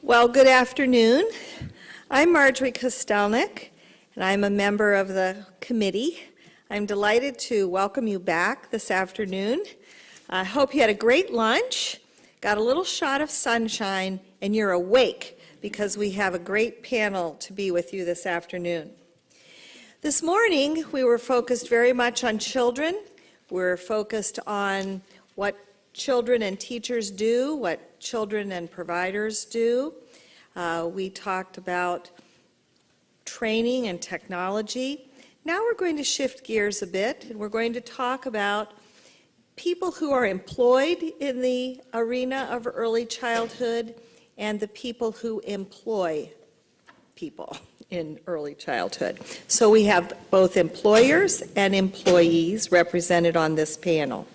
Well, good afternoon. I'm Marjorie Kostelnik, and I'm a member of the committee. I'm delighted to welcome you back this afternoon. I hope you had a great lunch, got a little shot of sunshine, and you're awake because we have a great panel to be with you this afternoon. This morning, we were focused very much on children. We're focused on what children and teachers do, what children and providers do. We talked about training and technology. Now we're going to shift gears a bit, and we're going to talk about people who are employed in the arena of early childhood and the people who employ people in early childhood. So we have both employers and employees represented on this panel.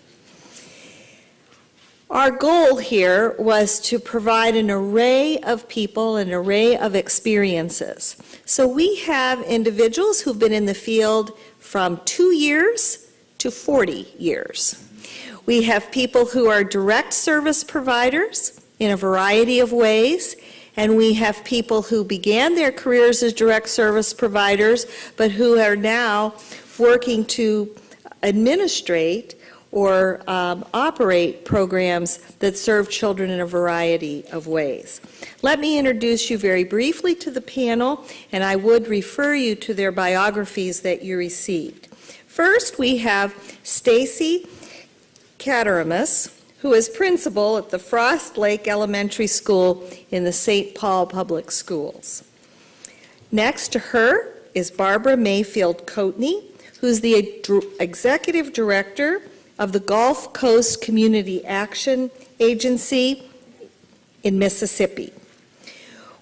Our goal here was to provide an array of people, an array of experiences. So we have individuals who've been in the field from 2 years to 40 years. We have people who are direct service providers in a variety of ways, and we have people who began their careers as direct service providers, but who are now working to administrate or operate programs that serve children in a variety of ways. Let me introduce you very briefly to the panel, and I would refer you to their biographies that you received. First, we have Stacy Academies, who is principal at the Frost Lake Elementary School in the St. Paul Public Schools. Next to her is Barbara Mayfield Coatney, who's the executive director of the Gulf Coast Community Action Agency in Mississippi.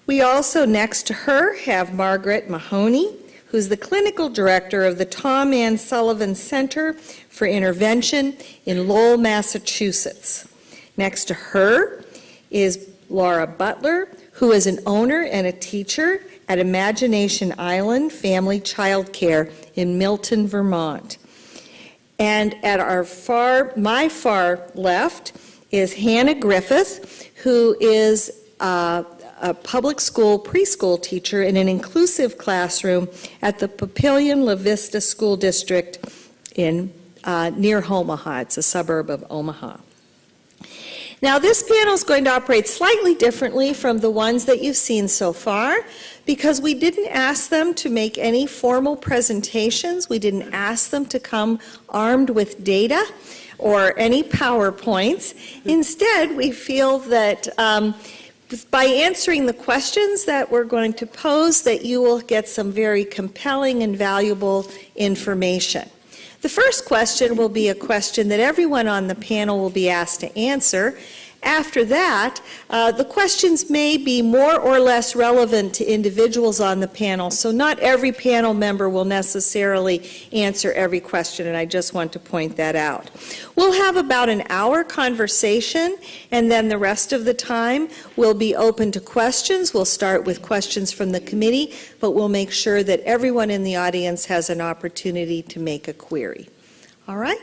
We also, next to her, have Margaret Mahoney, who's the clinical director of the Tom Ann Sullivan Center for Intervention in Lowell, Massachusetts. Next to her is Laura Butler, who is an owner and a teacher at Imagination Island Family Child Care in Milton, Vermont. And at my far left is Hannah Griffith, who is a public school preschool teacher in an inclusive classroom at the Papillion La Vista School District in near Omaha. It's a suburb of Omaha. Now, this panel is going to operate slightly differently from the ones that you've seen so far because we didn't ask them to make any formal presentations. We didn't ask them to come armed with data or any PowerPoints. Instead, we feel that by answering the questions that we're going to pose, that you will get some very compelling and valuable information. The first question will be a question that everyone on the panel will be asked to answer. After that, the questions may be more or less relevant to individuals on the panel, so not every panel member will necessarily answer every question, and I just want to point that out. We'll have about an hour conversation, and then the rest of the time will be open to questions. We'll start with questions from the committee, but we'll make sure that everyone in the audience has an opportunity to make a query. All right?